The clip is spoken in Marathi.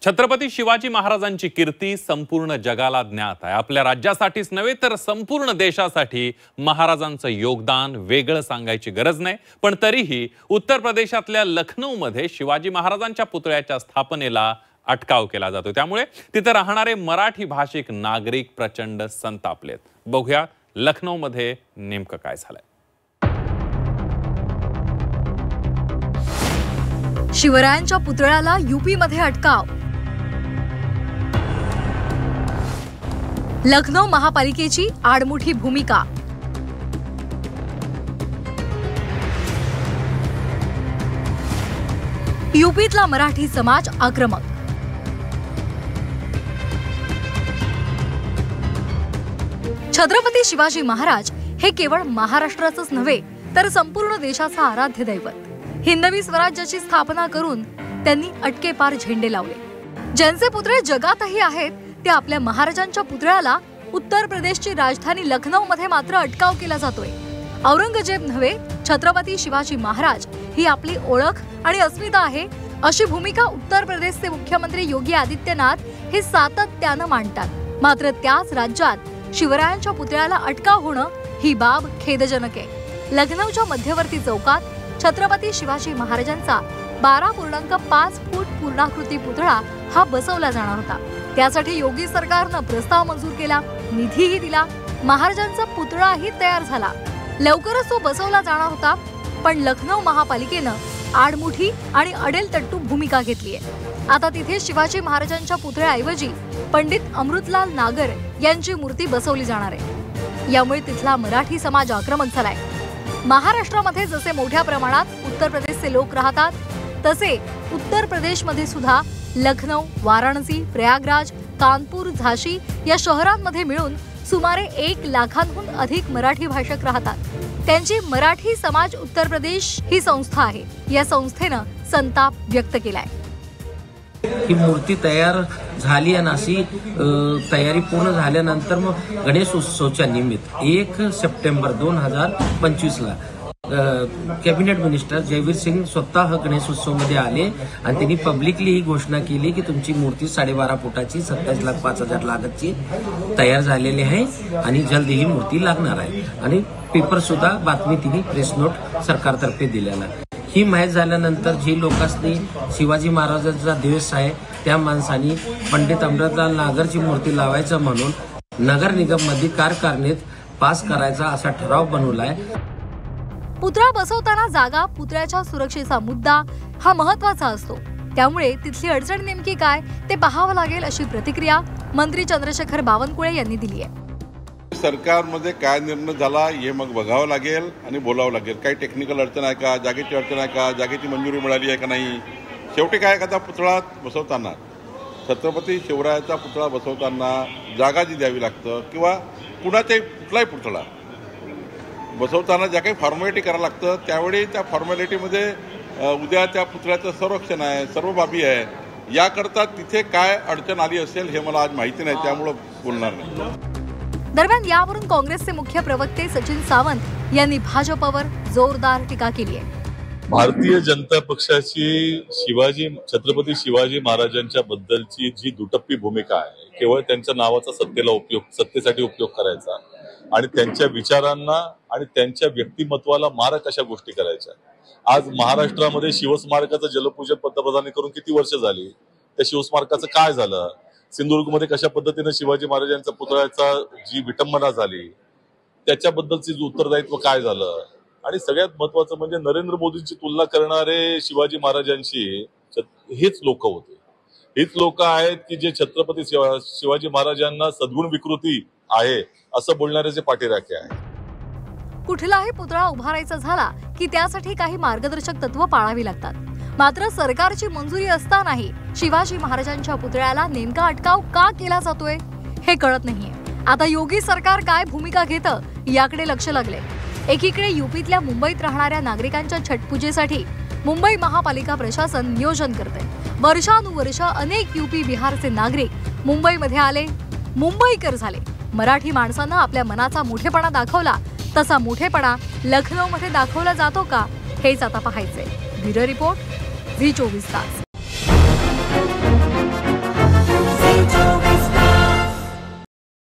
छत्रपती शिवाजी महाराजांची कीर्ती संपूर्ण जगाला ज्ञात आहे। आपल्या राज्यासाठीच नव्हे तर संपूर्ण देशासाठी महाराजांचं योगदान वेगळं सांगायची गरज नाही। पण तरीही उत्तर प्रदेशातल्या लखनौमध्ये शिवाजी महाराजांच्या पुतळ्याच्या स्थापनेला अटकाव केला जातो। त्यामुळे तिथे राहणारे मराठी भाषिक नागरिक प्रचंड संतापलेत। बघूया लखनौमध्ये नेमकं काय झालंय। शिवरायांच्या पुतळ्याला यूपी मध्ये अटकाव। लखनौ महापालिकेची आडमुठी भूमिका। यूपीतला मराठी समाज आक्रमक। छत्रपती शिवाजी महाराज हे केवळ महाराष्ट्राचंच नव्हे तर संपूर्ण देशाचं आराध्य दैवत। हिंदवी स्वराज्याची स्थापना करून त्यांनी अटकेपार झेंडे लावले। ज्यांचे पुतळे जगातही आहेत ते आपल्या महाराजांच्या पुतळ्याला उत्तर प्रदेशची राजधानी लखनौ मध्ये मात्र अटकाव केला जातोय। औरंगजेब नव्हे, छत्रपती शिवाजी महाराज ही आपली ओळख आणि अस्मिता आहे, अशी भूमिका उत्तर प्रदेशचे मुख्यमंत्री योगी आदित्यनाथ हे सातत्यानं मांडतात। मात्र त्याच राज्यात शिवरायांच्या पुतळ्याला अटकाव होणं ही बाब खेदजनक आहे। लखनौच्या मध्यवर्ती चौकात छत्रपती शिवाजी महाराजांचा 12.5 फूट पूर्णाकृती पुतळा हा बसवला जाणार होता। त्यासाठी योगी सरकारनं प्रस्ताव मंजूर केला, निधीही दिला, महाराजांचा पुतळाही तयार झाला। लवकरच तो बसवला जाणार होता, पण लखनौ महापालिकेनं आडमुठी आणि अडेलतट्टू भूमिका घेतली आहे। आता तिथे शिवाजी महाराजांच्या पुतळ्याऐवजी पंडित अमृतलाल नागर यांची मूर्ती बसवली जाणार आहे। यामुळे तिथला मराठी समाज आक्रमक झालाय। महाराष्ट्रामध्ये जसे मोठ्या प्रमाणात उत्तर प्रदेशचे लोक राहतात, तसे उत्तर प्रदेशमध्ये सुद्धा लखनौ, वाराणसी, प्रयागराज, कानपूर, झाशी या शहरांमध्ये मिळून सुमारे 1 लाखांहून अधिक मराठी भाषक राहतात। त्यांची मराठी समाज उत्तर प्रदेश ही संस्था आहे। या संस्थेनं संताप व्यक्त केलाय। ही मूर्ती तयार झाली आणि अशी तयारी पूर्ण झाल्यानंतर मग गणेशोत्सवाच्या निमित्त 1 सप्टेंबर 2025 ला कॅबिनेट मिनिस्टर जयवीर सिंग स्वतः गणेशोत्सवमध्ये आले आणि त्यांनी पब्लिकली ही घोषणा केली की तुमची मूर्ती 12.5 फुटाची 27,05,000 लागतची तयार झालेली आहे आणि जल्द ही मूर्ती लागणार आहे। आणि पेपर सुद्धा बातमी तिने प्रेस नोट सरकारतर्फे दिलेला। ही माहीत झाल्यानंतर जी लोकांनी शिवाजी महाराजांचा दिवस आहे त्या माणसांनी पंडित अमृतलाल नागरची मूर्ती लावायचं म्हणून नगर निगम मध्ये कारखान्यात पास करायचा असा ठराव बनवलाय। पुतळा बसवताना जागा, पुतळ्याच्या सुरक्षेचा मुद्दा हा महत्त्वाचा असतो। त्यामुळे तिथली अडचण नेमकी काय ते पाहावं लागेल, अशी प्रतिक्रिया मंत्री चंद्रशेखर बावनकुळे यांनी दिली आहे। सरकारमध्ये काय निर्णय झाला हे मग बघावं लागेल आणि बोलावं लागेल। काही टेक्निकल अडचण आहे का, जागेची अडचण आहे का, जागेची मंजुरी मिळाली आहे का नाही। शेवटी काय एखादा पुतळा बसवताना, छत्रपती शिवरायाचा पुतळा बसवताना जागा जी द्यावी लागतं किंवा कुणाचाही कुठलाही पुतळा बसवताना ज्या काही फॉर्मॅलिटी करावं लागतं त्यावेळी त्या फॉर्मॅलिटीमध्ये उद्या त्या पुतळ्याचं संरक्षण आहे, सर्व बाबी आहे। याकरता तिथे काय अडचण आली असेल हे मला आज माहिती नाही, त्यामुळं बोलणार नाही। दरम्यान यावरून काँग्रेसचे मुख्य प्रवक्ते सचिन सावंत यांनी भाजपवर जोरदार टीका केली आहे। भारतीय जनता पक्षाची छत्रपती शिवाजी महाराजांच्या बद्दलची जी दुटप्पी भूमिका आहे, केवळ त्यांच्या नावाचा सत्तेसाठी उपयोग करायचा आणि त्यांच्या विचारांना आणि त्यांच्या व्यक्तिमत्वाला मारक अशा गोष्टी करायच्या। आज महाराष्ट्रामध्ये शिवस्मारकाचं जलपूजन पंतप्रधानांनी करून किती वर्ष झाली, त्या शिवस्मारकाचं काय झालं, सिंधुदुर्गमध्ये कशा पद्धतीने शिवाजी महाराजांच्या पुतळ्याचा जी विटंबना झाली त्याच्याबद्दलचे उत्तरदायित्व काय झालं, आणि सगळ्यात महत्वाचं म्हणजे नरेंद्र मोदींची तुलना करणारे शिवाजी महाराजांशी हेच लोक होते। हेच लोक आहेत की जे छत्रपती शिवाजी महाराजांना सद्गुण विकृती आहे असं बोलणारे जे पाठीराखे आहे। कुठलाही पुतळा उभारायचा झाला की त्यासाठी काही मार्गदर्शक तत्व पाळावी लागतात। मात्र सरकारची मंजुरी असतानाही शिवाजी महाराजांच्या पुतळ्याला नेमका अटकाव का केला जातोय हे कळत नाहीये। आता योगी सरकार काय भूमिका घेतं याकडे लक्ष लागले। एकीकडे यूपीतल्या मुंबईत राहणाऱ्या नागरिकांच्या छठपूजेसाठी मुंबई महापालिका प्रशासन नियोजन करते। वर्षानुवर्ष अनेक यूपी बिहारचे नागरिक मुंबईमध्ये आले, मुंबईकर झाले। मराठी माणसानं आपल्या मनाचा मोठेपणा दाखवला, तसा मोठेपणा लखनौमध्ये दाखवला जातो का हेच आता पाहायचंय। ब्युरो रिपोर्ट, झी 24 तास।